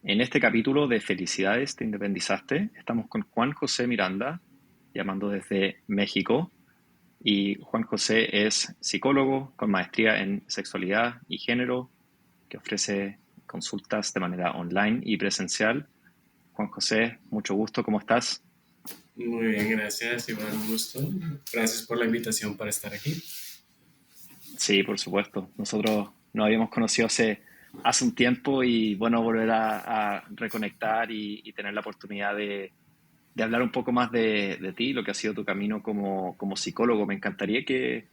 En este capítulo de Felicidades, te independizaste, estamos con Juan José Miranda, llamando desde México. Y Juan José es psicólogo con maestría en sexualidad y género, que ofrece consultas de manera online y presencial. Juan José, mucho gusto, ¿cómo estás? Muy bien, gracias. Igual un gusto. Gracias por la invitación para estar aquí. Sí, por supuesto. Nosotros nos habíamos conocido hace un tiempo y bueno, volver a reconectar y tener la oportunidad de hablar un poco más de ti, lo que ha sido tu camino como psicólogo. Me encantaría que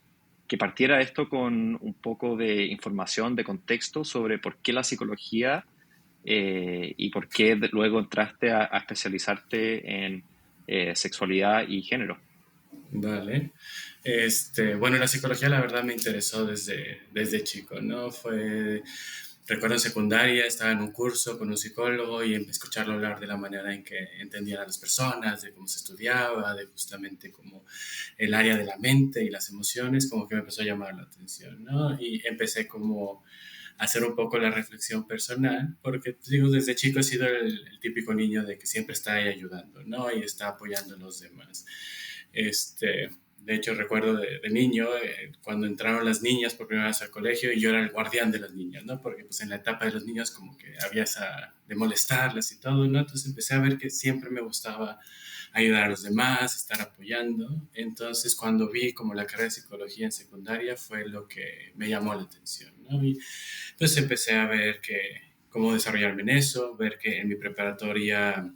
partiera esto con un poco de información, de contexto sobre por qué la psicología y por qué luego entraste a especializarte en sexualidad y género. Vale. Bueno, la psicología la verdad me interesó desde chico, ¿no? Recuerdo en secundaria, estaba en un curso con un psicólogo y escucharlo hablar de la manera en que entendían a las personas, de cómo se estudiaba, de justamente como el área de la mente y las emociones, como que me empezó a llamar la atención, ¿no? Y empecé como a hacer un poco la reflexión personal, porque digo, desde chico he sido el típico niño de que siempre está ahí ayudando, ¿no? Y está apoyando a los demás. De hecho, recuerdo de niño, cuando entraron las niñas por primera vez al colegio y yo era el guardián de las niñas, ¿no? Porque pues en la etapa de los niños como que había esa de molestarlas y todo, ¿no? Entonces empecé a ver que siempre me gustaba ayudar a los demás, estar apoyando. Entonces cuando vi como la carrera de psicología en secundaria fue lo que me llamó la atención, ¿no? Y entonces empecé a ver cómo desarrollarme en eso, ver que en mi preparatoria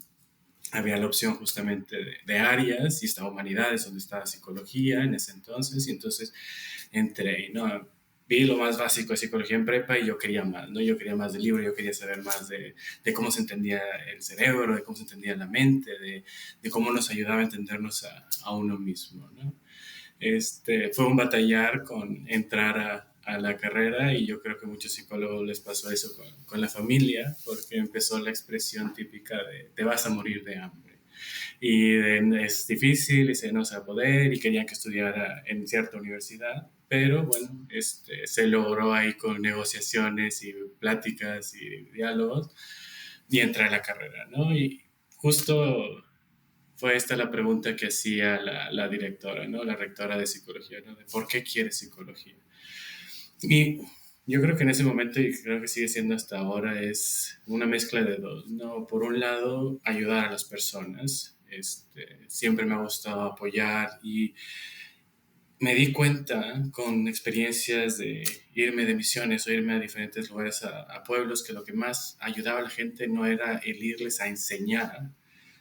había la opción justamente de áreas y estaba humanidades, donde estaba psicología en ese entonces, y entonces entré, ¿no? Vi lo más básico de psicología en prepa y yo quería más, ¿no? Yo quería más del libro, yo quería saber más de cómo se entendía el cerebro, de cómo se entendía la mente, de cómo nos ayudaba a entendernos a uno mismo, ¿no? Fue un batallar con entrar a la carrera y yo creo que a muchos psicólogos les pasó eso con la familia, porque empezó la expresión típica de te vas a morir de hambre. Es difícil y no se va a poder y querían que estudiara en cierta universidad, pero bueno, se logró ahí con negociaciones y pláticas y diálogos y entré a la carrera, ¿no? Y justo fue esta la pregunta que hacía la directora, ¿no? La rectora de psicología, ¿no? De ¿por qué quieres psicología? Y yo creo que en ese momento, y creo que sigue siendo hasta ahora, es una mezcla de dos, ¿no? Por un lado, ayudar a las personas. Siempre me ha gustado apoyar y me di cuenta con experiencias de irme de misiones o irme a diferentes lugares, a pueblos, que lo que más ayudaba a la gente no era el irles a enseñar,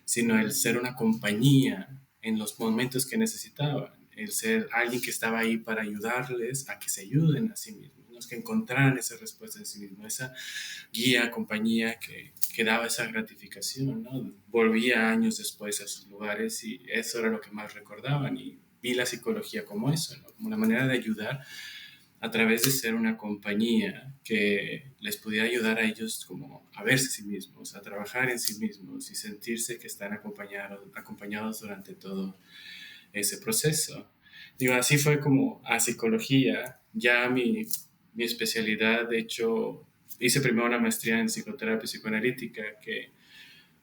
sino el ser una compañía en los momentos que necesitaban, el ser alguien que estaba ahí para ayudarles a que se ayuden a sí mismos, ¿no? Que encontraran esa respuesta en sí mismos, esa guía, compañía que daba esa gratificación, ¿no? Volvía años después a sus lugares y eso era lo que más recordaban y vi la psicología como eso, ¿no? Como una manera de ayudar a través de ser una compañía que les pudiera ayudar a ellos como a verse a sí mismos, a trabajar en sí mismos y sentirse que están acompañados durante todo ese proceso. Digo, así fue como a psicología, ya mi especialidad, de hecho, hice primero una maestría en psicoterapia psicoanalítica que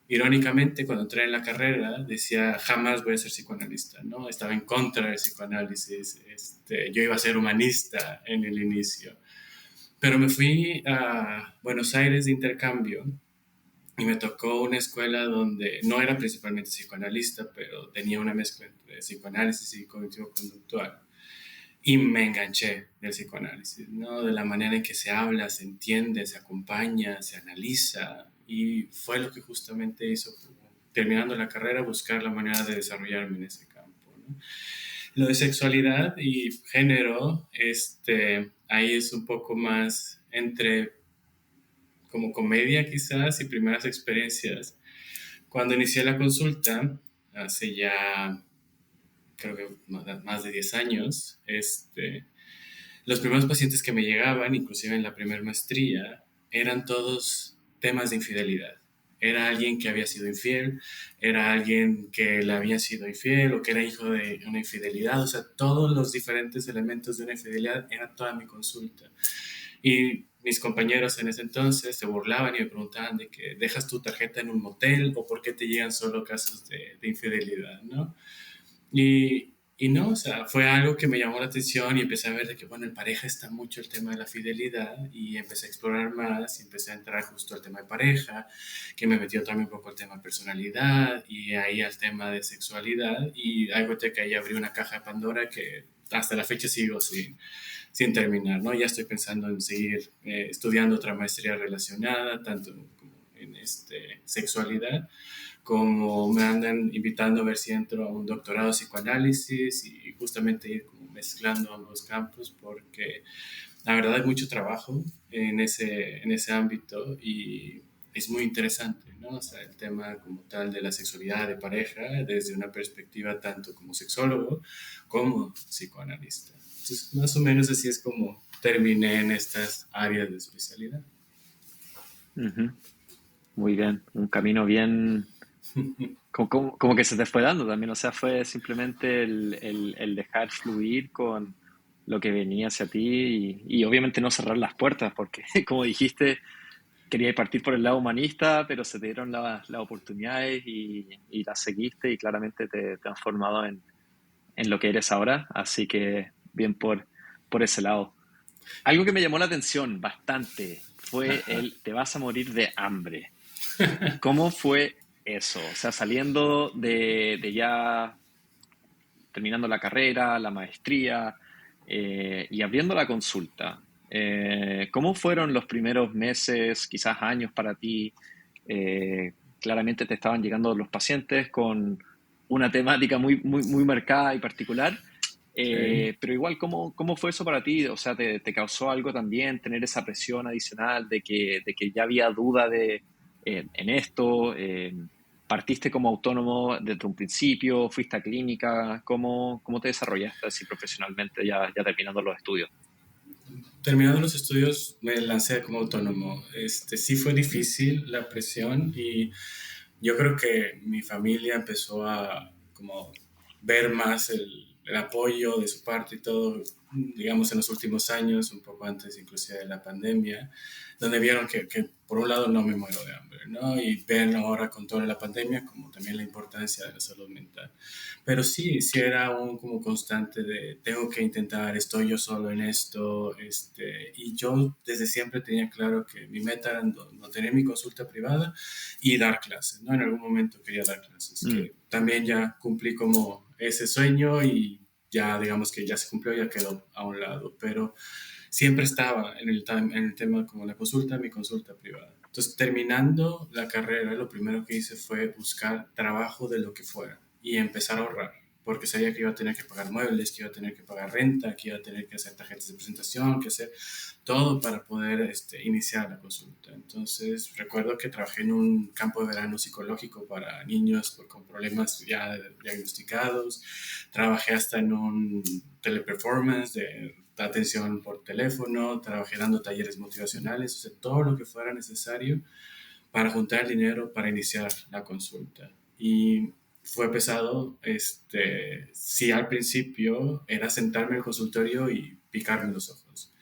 irónicamente, cuando entré en la carrera, decía, jamás voy a ser psicoanalista, ¿no? Estaba en contra del psicoanálisis, yo iba a ser humanista en el inicio. Pero me fui a Buenos Aires de intercambio y me tocó una escuela donde no era principalmente psicoanalista, pero tenía una mezcla entre psicoanálisis y cognitivo-conductual. Y me enganché del psicoanálisis, ¿no? De la manera en que se habla, se entiende, se acompaña, se analiza. Y fue lo que justamente hizo, terminando la carrera, buscar la manera de desarrollarme en ese campo, ¿no? Lo de sexualidad y género, ahí es un poco más entre como comedia quizás y primeras experiencias. Cuando inicié la consulta, hace ya creo que más de 10 años, los primeros pacientes que me llegaban, inclusive en la primera maestría, eran todos temas de infidelidad. Era alguien que había sido infiel, era alguien que le había sido infiel o que era hijo de una infidelidad. O sea, todos los diferentes elementos de una infidelidad era toda mi consulta. Y mis compañeros en ese entonces se burlaban y me preguntaban de que dejas tu tarjeta en un motel o por qué te llegan solo casos de infidelidad, ¿no? Y no, o sea, fue algo que me llamó la atención y empecé a ver de que, bueno, en pareja está mucho el tema de la fidelidad y empecé a explorar más y empecé a entrar justo al tema de pareja, que me metió también un poco al tema de personalidad y ahí al tema de sexualidad y algo que ahí abrí una caja de Pandora que hasta la fecha sigo sin terminar, ¿no? Ya estoy pensando en seguir estudiando otra maestría relacionada, tanto como en sexualidad, como me andan invitando a ver si entro a un doctorado de psicoanálisis y justamente ir como mezclando ambos campos porque la verdad hay mucho trabajo en ese ámbito y es muy interesante, ¿no? O sea, el tema como tal de la sexualidad de pareja desde una perspectiva tanto como sexólogo como psicoanalista. Entonces, más o menos así es como terminé en estas áreas de especialidad. Ujú. Muy bien, un camino bien, como que se te fue dando también, o sea, fue simplemente el dejar fluir con lo que venía hacia ti y obviamente no cerrar las puertas, porque como dijiste, querías partir por el lado humanista, pero se te dieron las oportunidades y las seguiste y claramente te has transformado en lo que eres ahora, así que bien por ese lado. Algo que me llamó la atención bastante fue Ajá. el te vas a morir de hambre. ¿Cómo fue eso? O sea, saliendo de ya terminando la carrera, la maestría y abriendo la consulta. ¿Cómo fueron los primeros meses, quizás años para ti? Claramente te estaban llegando los pacientes con una temática muy marcada y particular, Sí. pero igual, ¿cómo fue eso para ti? O sea, ¿te causó algo también tener esa presión adicional de que ya había duda en esto? ¿Partiste como autónomo desde un principio? ¿Fuiste a clínica? ¿Cómo te desarrollaste así profesionalmente ya terminando los estudios? Terminados los estudios, me lancé como autónomo. Sí fue difícil la presión y yo creo que mi familia empezó a como ver más el apoyo de su parte y todo, digamos, en los últimos años, un poco antes inclusive de la pandemia, donde vieron que por un lado no me muero de hambre, ¿no? Y ven ahora con toda la pandemia como también la importancia de la salud mental. Pero sí, sí era un como constante de tengo que intentar, estoy yo solo en esto, y yo desde siempre tenía claro que mi meta era no tener mi consulta privada y dar clases, ¿no? En algún momento quería dar clases, Mm, que también ya cumplí como ese sueño y ya digamos que ya se cumplió, ya quedó a un lado, pero siempre estaba en el tema como la consulta, mi consulta privada. Entonces, terminando la carrera, lo primero que hice fue buscar trabajo de lo que fuera y empezar a ahorrar, porque sabía que iba a tener que pagar muebles, que iba a tener que pagar renta, que iba a tener que hacer tarjetas de presentación, que hacer todo para poder iniciar la consulta. Entonces, recuerdo que trabajé en un campo de verano psicológico para niños con problemas ya diagnosticados, trabajé hasta en un teleperformance de atención por teléfono, trabajé dando talleres motivacionales, o sea, todo lo que fuera necesario para juntar dinero para iniciar la consulta. Y fue pesado, sí al principio era sentarme en el consultorio y picarme los ojos.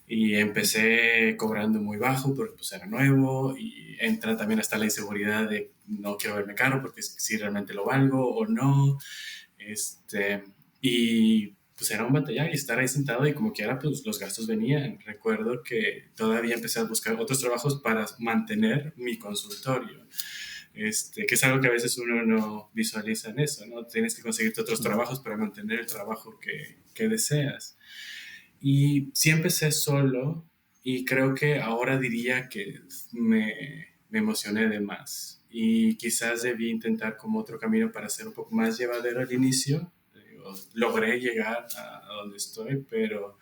Y empecé cobrando muy bajo porque pues era nuevo y entra también hasta la inseguridad de no quiero verme caro porque si realmente lo valgo o no. Este, y pues era un batallar y estar ahí sentado y como quiera pues los gastos venían. Recuerdo que todavía empecé a buscar otros trabajos para mantener mi consultorio. Que es algo que a veces uno no visualiza en eso, ¿no? Tienes que conseguirte otros ujú, trabajos para mantener el trabajo que deseas. Y sí empecé solo y creo que ahora diría que me emocioné de más y quizás debí intentar como otro camino para ser un poco más llevadero al inicio. Logré llegar a donde estoy, pero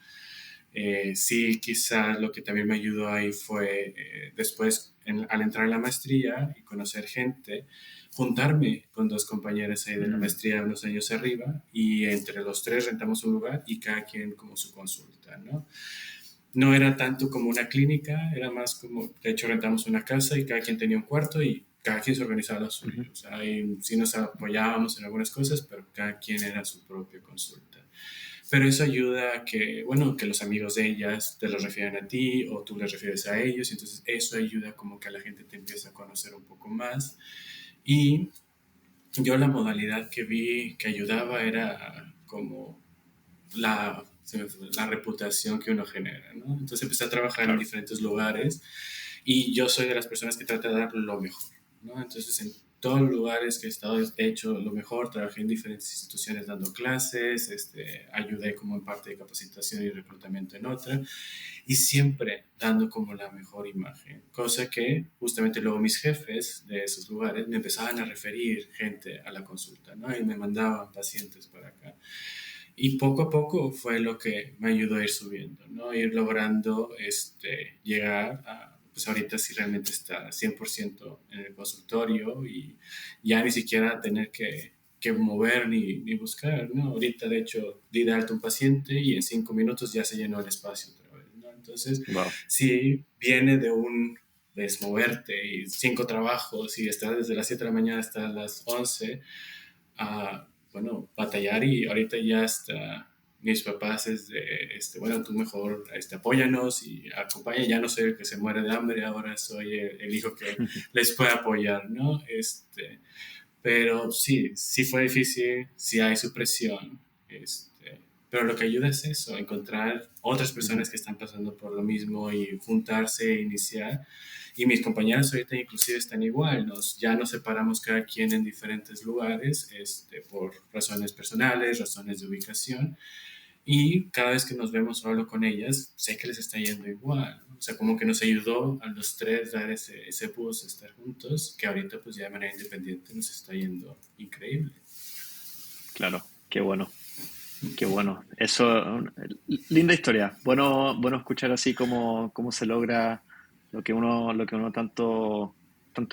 sí, quizás lo que también me ayudó ahí fue después, al entrar en la maestría y conocer gente, juntarme con dos compañeras ahí de la mm, maestría unos años arriba y entre los tres rentamos un lugar y cada quien como su consulta, ¿no? No era tanto como una clínica, era más como, de hecho rentamos una casa y cada quien tenía un cuarto y cada quien se organizaba lo ujú, suyo. O sea, ahí sí nos apoyábamos en algunas cosas, pero cada quien era su propia consulta. pero eso ayuda a que, bueno, que los amigos de ellas te los refieran a ti o tú les refieres a ellos, entonces eso ayuda como que a la gente te empieza a conocer un poco más. Y yo la modalidad que vi que ayudaba era como la reputación que uno genera, ¿no? Entonces empecé a trabajar en Claro. diferentes lugares y yo soy de las personas que trata de dar lo mejor, ¿no? Entonces en todos los lugares que he estado he hecho lo mejor, trabajé en diferentes instituciones dando clases, ayudé como en parte de capacitación y reclutamiento en otra, y siempre dando como la mejor imagen, cosa que justamente luego mis jefes de esos lugares me empezaban a referir gente a la consulta, ¿no? Y me mandaban pacientes para acá. Y poco a poco fue lo que me ayudó a ir subiendo, ¿no? Ir logrando llegar a, pues ahorita sí realmente está 100% en el consultorio y ya ni siquiera tener que mover ni buscar, ¿no? Ahorita de hecho di de alta un paciente y en 5 minutos ya se llenó el espacio otra vez, ¿no? Entonces Wow. sí viene de un desmoverte y 5 trabajos y estar desde las 7 de la mañana hasta las 11 a, bueno, batallar y ahorita ya está mis papás es de, bueno, tú mejor apóyanos y acompaña, ya no soy el que se muere de hambre, ahora soy el hijo que les puede apoyar, ¿no? Pero sí, sí fue difícil, sí hay su presión, pero lo que ayuda es eso, encontrar otras Ujú. personas que están pasando por lo mismo y juntarse e iniciar. Y mis compañeros ahorita inclusive están igual, ya nos separamos cada quien en diferentes lugares por razones personales, razones de ubicación, y cada vez que nos vemos o hablo con ellas, sé que les está yendo igual, ¿no? O sea, como que nos ayudó a los tres dar ese boost, estar juntos, que ahorita pues ya de manera independiente nos está yendo increíble. Claro, qué bueno, qué bueno. Eso, linda historia. Bueno, bueno escuchar así cómo se logra lo que uno tanto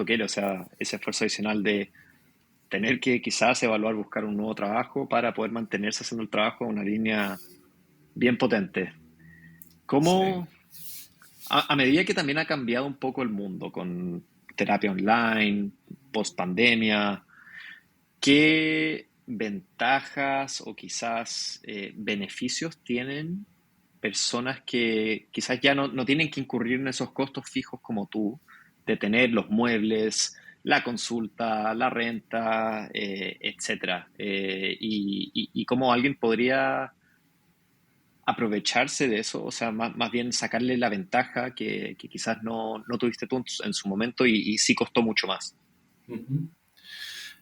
quiere, o sea, ese esfuerzo adicional de tener que quizás evaluar buscar un nuevo trabajo para poder mantenerse haciendo el trabajo en una línea bien potente. Sí. ¿Cómo, a medida que también ha cambiado un poco el mundo con terapia online, post pandemia, qué ventajas o quizás beneficios tienen personas que quizás ya no tienen que incurrir en esos costos fijos como tú, de tener los muebles, la consulta, la renta, etcétera? Y cómo alguien podría aprovecharse de eso, o sea, más bien sacarle la ventaja que quizás no tuviste tú en su momento y sí costó mucho más. Ujú.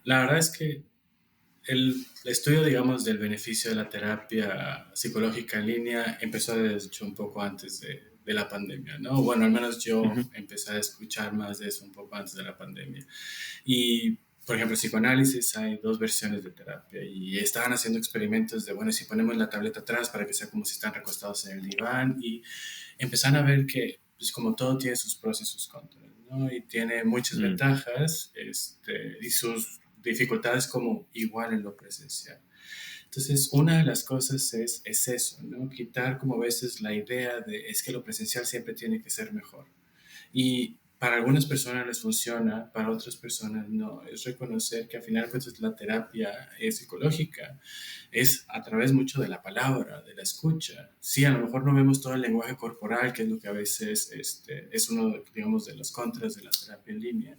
La verdad es que el estudio, digamos, del beneficio de la terapia psicológica en línea empezó, de hecho, un poco antes de la pandemia, ¿no? Bueno, al menos yo Ujú. empecé a escuchar más de eso un poco antes de la pandemia. Y, por ejemplo, psicoanálisis, hay dos versiones de terapia y estaban haciendo experimentos de, bueno, si ponemos la tableta atrás para que sea como si están recostados en el diván y empezaron a ver que, pues como todo tiene sus pros y sus contras, ¿no? Y tiene muchas Mm, ventajas y sus dificultades como igual en lo presencial. Entonces, una de las cosas es eso, ¿no? Quitar como a veces la idea de es que lo presencial siempre tiene que ser mejor. Y para algunas personas les funciona, para otras personas no. Es reconocer que al final pues, la terapia psicológica es a través mucho de la palabra, de la escucha. Sí, a lo mejor no vemos todo el lenguaje corporal, que es lo que a veces es uno, digamos, de los contras de la terapia en línea,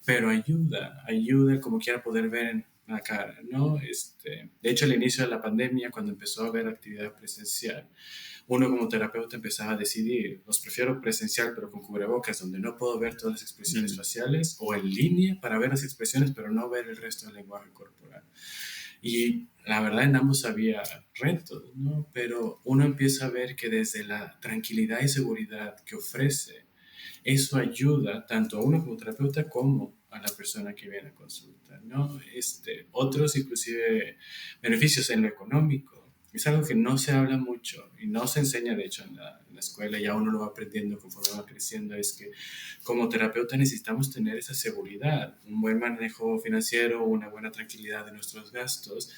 pero ayuda como quiera poder ver en la cara, ¿no? De hecho, al inicio de la pandemia, cuando empezó a haber actividad presencial, uno como terapeuta empezaba a decidir, los prefiero presencial pero con cubrebocas, donde no puedo ver todas las expresiones mm, faciales, o en línea para ver las expresiones pero no ver el resto del lenguaje corporal. Y la verdad en ambos había retos, ¿no? Pero uno empieza a ver que desde la tranquilidad y seguridad que ofrece, eso ayuda tanto a uno como terapeuta como a la persona que viene a consulta, ¿no? Otros inclusive beneficios en lo económico. Es algo que no se habla mucho y no se enseña, de hecho, en la escuela, ya uno lo va aprendiendo conforme va creciendo, es que como terapeuta necesitamos tener esa seguridad, un buen manejo financiero, una buena tranquilidad de nuestros gastos,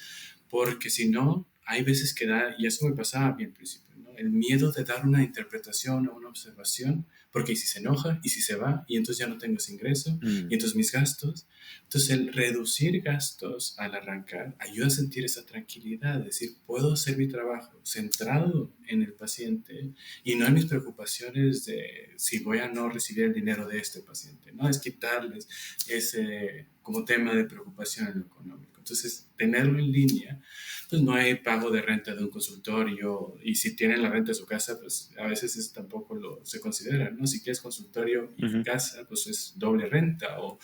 porque si no, hay veces que da, y eso me pasaba a mí al principio, ¿no? El miedo de dar una interpretación o una observación, porque ¿y si se enoja? ¿Y si se va? Y entonces ya no tengo ese ingreso, y Mm, entonces mis gastos. Entonces el reducir gastos al arrancar ayuda a sentir esa tranquilidad, es decir, puedo hacer mi trabajo centrado en el paciente y no en mis preocupaciones de si voy a no recibir el dinero de este paciente, ¿no? Es quitarles ese como tema de preocupación en lo económico. Entonces, tenerlo en línea, pues no hay pago de renta de un consultorio y si tienen la renta de su casa, pues a veces tampoco se considera, ¿no? Si quieres consultorio y ujú, casa, pues es doble renta o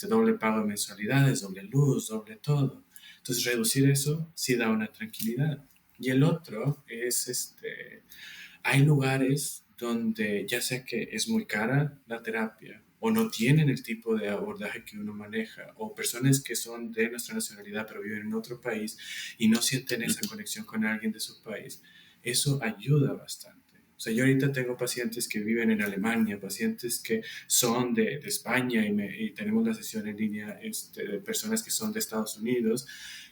doble pago de mensualidades, doble luz, doble todo. Entonces, reducir eso sí da una tranquilidad. Y el otro es, hay lugares donde ya sea que es muy cara la terapia o no tienen el tipo de abordaje que uno maneja, o personas que son de nuestra nacionalidad pero viven en otro país y no sienten esa ujú, conexión con alguien de su país, eso ayuda bastante. O sea, yo ahorita tengo pacientes que viven en Alemania, pacientes que son de España y tenemos la sesión en línea de personas que son de Estados Unidos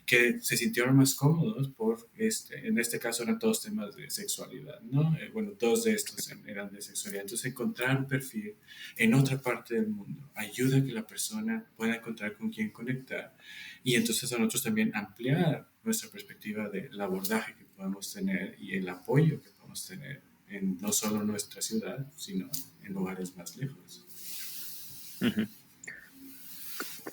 que se sintieron más cómodos en este caso eran todos temas de sexualidad, ¿no? Bueno, todos de estos eran de sexualidad. Entonces, encontrar un perfil en otra parte del mundo ayuda a que la persona pueda encontrar con quién conectar y entonces a nosotros también ampliar nuestra perspectiva del abordaje que podemos tener y el apoyo que podemos tener en no solo nuestra ciudad, sino en lugares más lejos. ujú.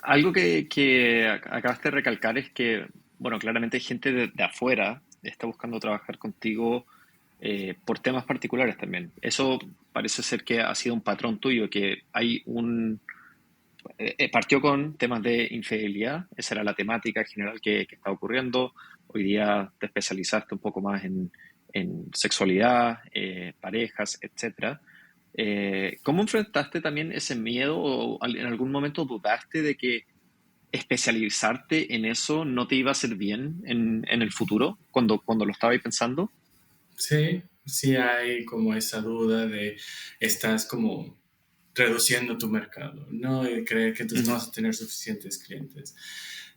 Algo que acabaste de recalcar es que, bueno, claramente hay gente de afuera está buscando trabajar contigo por temas particulares también. Eso parece ser que ha sido un patrón tuyo, que hay partió con temas de infidelidad, esa era la temática general que estaba ocurriendo. Hoy día te especializaste un poco más en sexualidad, parejas, etcétera. ¿Cómo enfrentaste también ese miedo o en algún momento dudaste de que especializarte en eso no te iba a hacer bien en el futuro cuando lo estabais pensando? Sí, sí hay como esa duda de estás como reduciendo tu mercado, ¿no? Y creer que entonces no Ujú, vas a tener suficientes clientes.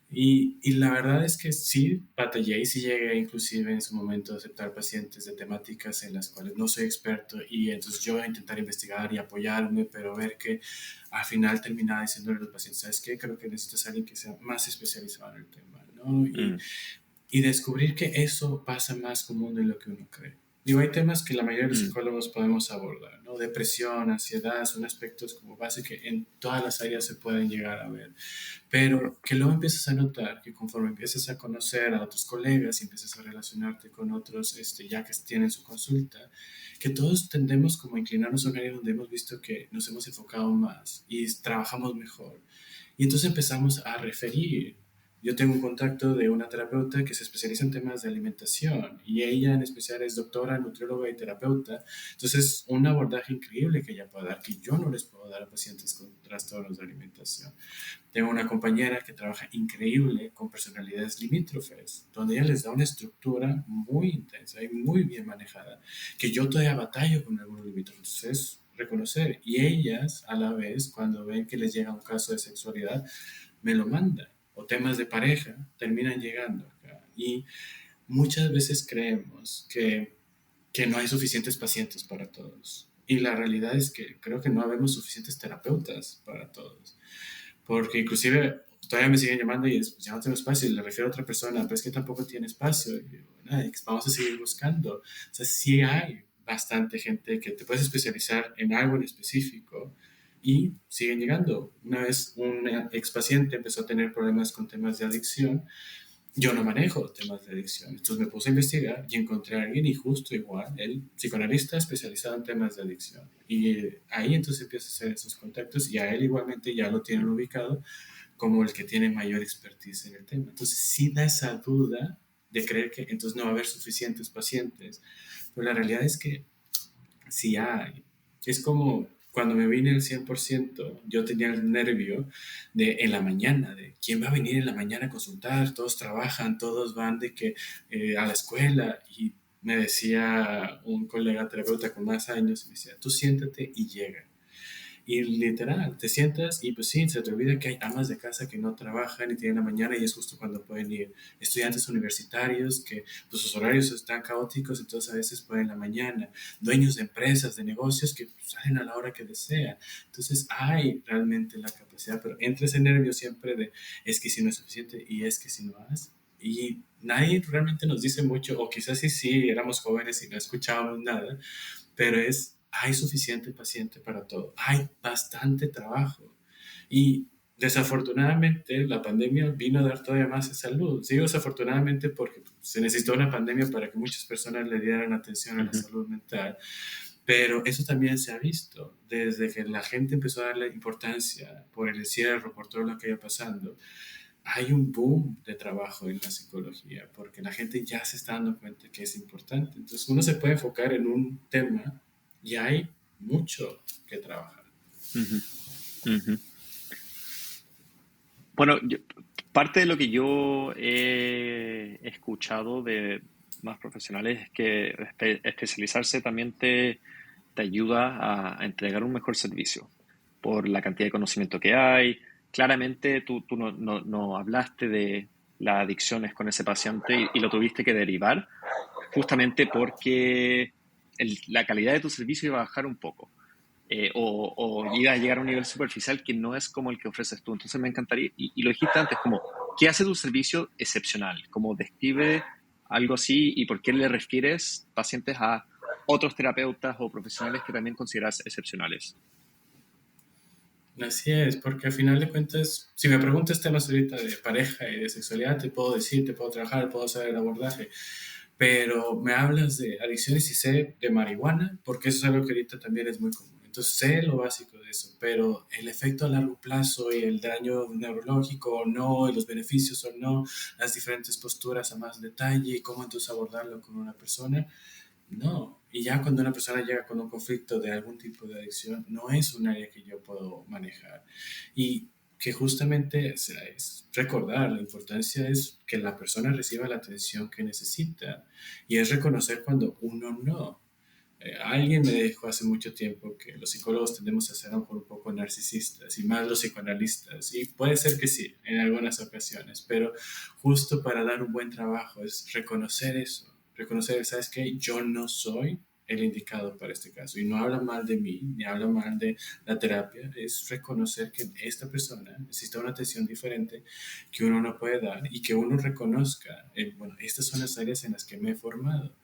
Y la verdad es que sí batallé y sí llegué inclusive en su momento a aceptar pacientes de temáticas en las cuales no soy experto y entonces yo a intentar investigar y apoyarme, pero ver que al final terminaba diciéndole a los pacientes, ¿sabes qué? Creo que necesitas a alguien que sea más especializado en el tema, ¿no? mm, Y descubrir que eso pasa más común de lo que uno cree. Digo, hay temas que la mayoría de los mm, psicólogos podemos abordar, ¿no? Depresión, ansiedad, son aspectos como base que en todas las áreas se pueden llegar a ver, pero que luego empiezas a notar que conforme empiezas a conocer a otros colegas y empiezas a relacionarte con otros ya que tienen su consulta, que todos tendemos como a inclinarnos a un área donde hemos visto que nos hemos enfocado más y trabajamos mejor. Y entonces empezamos a referir. Yo tengo un contacto de una terapeuta que se especializa en temas de alimentación y ella en especial es doctora, nutrióloga y terapeuta. Entonces, un abordaje increíble que ella puede dar, que yo no les puedo dar a pacientes con trastornos de alimentación. Tengo una compañera que trabaja increíble con personalidades limítrofes, donde ella les da una estructura muy intensa y muy bien manejada, que yo todavía batallo con algunos limítrofes. Entonces, reconocer. Y ellas, a la vez, cuando ven que les llega un caso de sexualidad, me lo mandan. O temas de pareja terminan llegando acá. Y muchas veces creemos que no hay suficientes pacientes para todos. Y la realidad es que creo que no habemos suficientes terapeutas para todos. Porque inclusive todavía me siguen llamando y es, pues ya no tengo espacio y le refiero a otra persona, pero es que tampoco tiene espacio. Y digo, "Nada, vamos a seguir buscando". O sea, sí hay bastante gente que te puedes especializar en algo en específico y siguen llegando. Una vez un ex paciente empezó a tener problemas con temas de adicción, yo no manejo temas de adicción. Entonces me puse a investigar y encontré a alguien y justo igual, el psicoanalista especializado en temas de adicción. Y ahí entonces empieza a hacer esos contactos y a él igualmente ya lo tienen mm, ubicado como el que tiene mayor expertise en el tema. Entonces sí da esa duda de creer que entonces no va a haber suficientes pacientes. Pero la realidad es que sí hay. Es como cuando me vine el 100% yo tenía el nervio de en la mañana, de quién va a venir en la mañana a consultar, todos trabajan, todos van de que a la escuela y me decía un colega terapeuta con más años, me decía, tú siéntate y llega. Y literal, te sientas y pues sí, se te olvida que hay amas de casa que no trabajan y tienen la mañana y es justo cuando pueden ir. Estudiantes universitarios que pues, sus horarios están caóticos, entonces a veces pueden en la mañana. Dueños de empresas, de negocios que pues, salen a la hora que desean. Entonces hay realmente la capacidad, pero entre ese nervio siempre de es que si no es suficiente y es que si no has. Y nadie realmente nos dice mucho, o quizás sí, sí, éramos jóvenes y no escuchábamos nada, pero hay suficiente paciente para todo, hay bastante trabajo. Y desafortunadamente la pandemia vino a dar todavía más esa luz. Digo desafortunadamente porque se necesitó una pandemia para que muchas personas le dieran atención a la Ujú, salud mental, pero eso también se ha visto desde que la gente empezó a darle importancia por el encierro, por todo lo que iba pasando. Hay un boom de trabajo en la psicología porque la gente ya se está dando cuenta que es importante. Entonces uno se puede enfocar en un tema y hay mucho que trabajar. ujú, ujú. Bueno, parte de lo que yo he escuchado de más profesionales es que especializarse también te ayuda a entregar un mejor servicio por la cantidad de conocimiento que hay. Claramente tú no hablaste de las adicciones con ese paciente y lo tuviste que derivar justamente porque la calidad de tu servicio iba a bajar un poco. O iba a llegar a un nivel superficial que no es como el que ofreces tú. Entonces me encantaría, y lo dijiste antes, como, ¿qué hace tu servicio excepcional? Como describe algo así y por qué le refieres pacientes a otros terapeutas o profesionales que también consideras excepcionales. Así es, porque al final de cuentas, si me preguntas temas ahorita de pareja y de sexualidad, te puedo decir, te puedo trabajar, puedo hacer el abordaje, pero me hablas de adicciones y sé de marihuana, porque eso es algo que ahorita también es muy común. Entonces sé lo básico de eso, pero el efecto a largo plazo y el daño neurológico o no, y los beneficios o no, las diferentes posturas a más detalle y cómo entonces abordarlo con una persona, no. Y ya cuando una persona llega con un conflicto de algún tipo de adicción, no es un área que yo puedo manejar. Y que justamente o sea, es recordar, la importancia es que la persona reciba la atención que necesita y es reconocer cuando uno no. Alguien me dijo hace mucho tiempo que los psicólogos tendemos a ser a lo mejor un poco narcisistas y más los psicoanalistas. Y puede ser que sí, en algunas ocasiones, pero justo para dar un buen trabajo es reconocer eso, reconocer, ¿sabes qué? Yo no soy el indicado para este caso. Y no habla mal de mí, ni habla mal de la terapia, es reconocer que esta persona necesita una atención diferente que uno no puede dar y que uno reconozca, bueno, estas son las áreas en las que me he formado.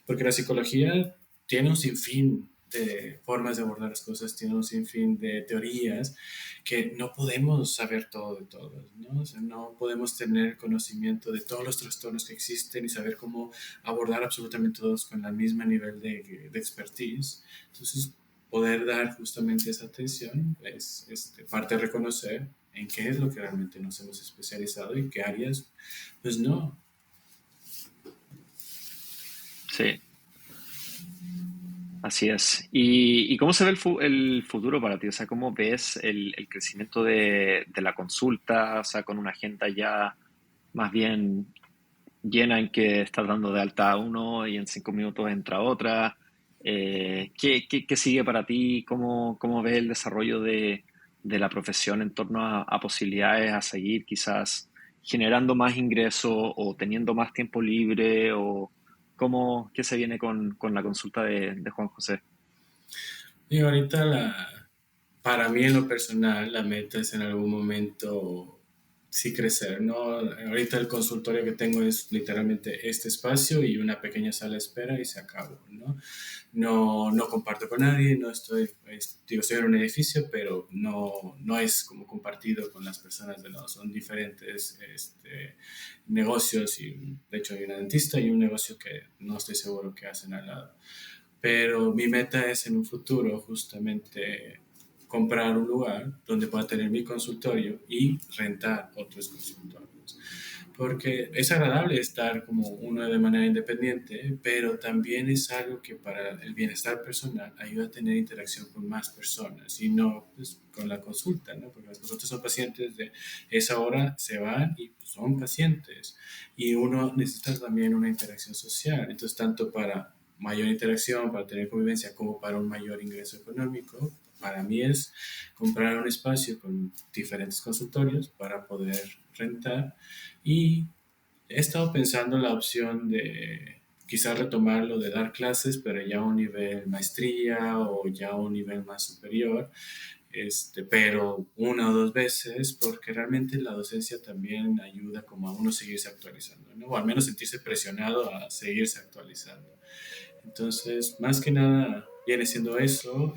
Porque la psicología tiene un sinfín de formas de abordar las cosas, tiene un sinfín de teorías que no podemos saber todo de todos, ¿no? O sea, no podemos tener conocimiento de todos los trastornos que existen y saber cómo abordar absolutamente todos con el mismo nivel de expertise. Entonces, poder dar justamente esa atención es parte de reconocer en qué es lo que realmente nos hemos especializado y en qué áreas, pues no. Sí, así es. Y cómo se ve el futuro para ti? O sea, ¿cómo ves el crecimiento de la consulta? O sea, con una agenda ya más bien llena en que estás dando de alta a uno y en 5 minutos entra otra. ¿Qué sigue para ti? ¿Cómo ves el desarrollo de la profesión en torno a posibilidades a seguir quizás generando más ingresos o teniendo más tiempo libre? ¿O qué se viene con la consulta de Juan José? Y ahorita para mí en lo personal, la meta es en algún momento sí crecer, ¿no? Ahorita el consultorio que tengo es literalmente este espacio y una pequeña sala de espera y se acabó, ¿no? No comparto con nadie, no estoy, digo, estoy en un edificio, pero no es como compartido con las personas de lado, son diferentes negocios y de hecho hay una dentista y un negocio que no estoy seguro que hacen al lado. Pero mi meta es en un futuro justamente comprar un lugar donde pueda tener mi consultorio y rentar otros consultorios. Porque es agradable estar como uno de manera independiente, pero también es algo que para el bienestar personal ayuda a tener interacción con más personas y no pues, con la consulta, ¿no? Porque las consultas son pacientes de esa hora, se van y pues, son pacientes. Y uno necesita también una interacción social. Entonces, tanto para mayor interacción, para tener convivencia, como para un mayor ingreso económico, para mí es comprar un espacio con diferentes consultorios para poder rentar, y he estado pensando la opción de quizás retomarlo, de dar clases, pero ya a un nivel maestría o ya a un nivel más superior, pero una o dos veces, porque realmente la docencia también ayuda como a uno seguirse actualizando, ¿no? O al menos sentirse presionado a seguirse actualizando. Entonces, más que nada viene siendo eso.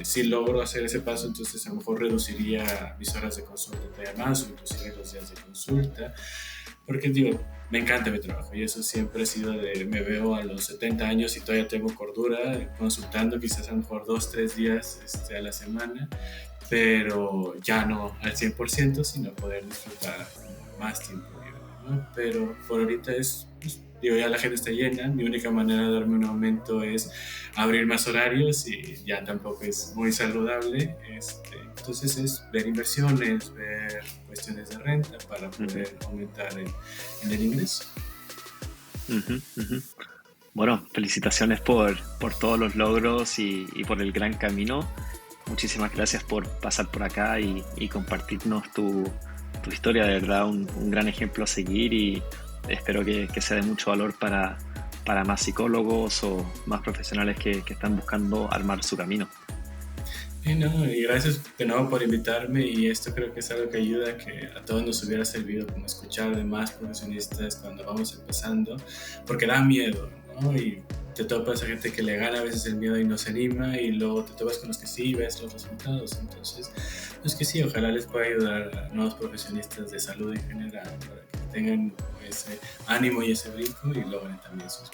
Si logro hacer ese paso, entonces a lo mejor reduciría mis horas de consulta todavía más, o inclusive los días de consulta, porque digo, me encanta mi trabajo y eso siempre ha sido de, me veo a los 70 años y todavía tengo cordura consultando quizás a lo mejor 2, 3 días a la semana, pero ya no al 100%, sino poder disfrutar más tiempo libre, ¿no? Pero por ahorita es, pues, digo, ya la gente está llena, mi única manera de darme un aumento es abrir más horarios y ya tampoco es muy saludable. Entonces es ver inversiones, ver cuestiones de renta para poder aumentar el ingreso. Bueno, felicitaciones por todos los logros y por el gran camino. Muchísimas gracias por pasar por acá y compartirnos tu historia. De verdad, un gran ejemplo a seguir y espero que sea de mucho valor para más psicólogos o más profesionales que están buscando armar su camino. Y gracias de nuevo por invitarme, y esto creo que es algo que ayuda a que a todos nos hubiera servido como escuchar de más profesionistas cuando vamos empezando, porque da miedo, ¿no? Y te topas a gente que le gana a veces el miedo y no se anima, y luego te topas con los que sí ves los resultados. Entonces, pues que sí, ojalá les pueda ayudar a nuevos profesionistas de salud en general para que tengan ese ánimo y ese brinco y logren también sus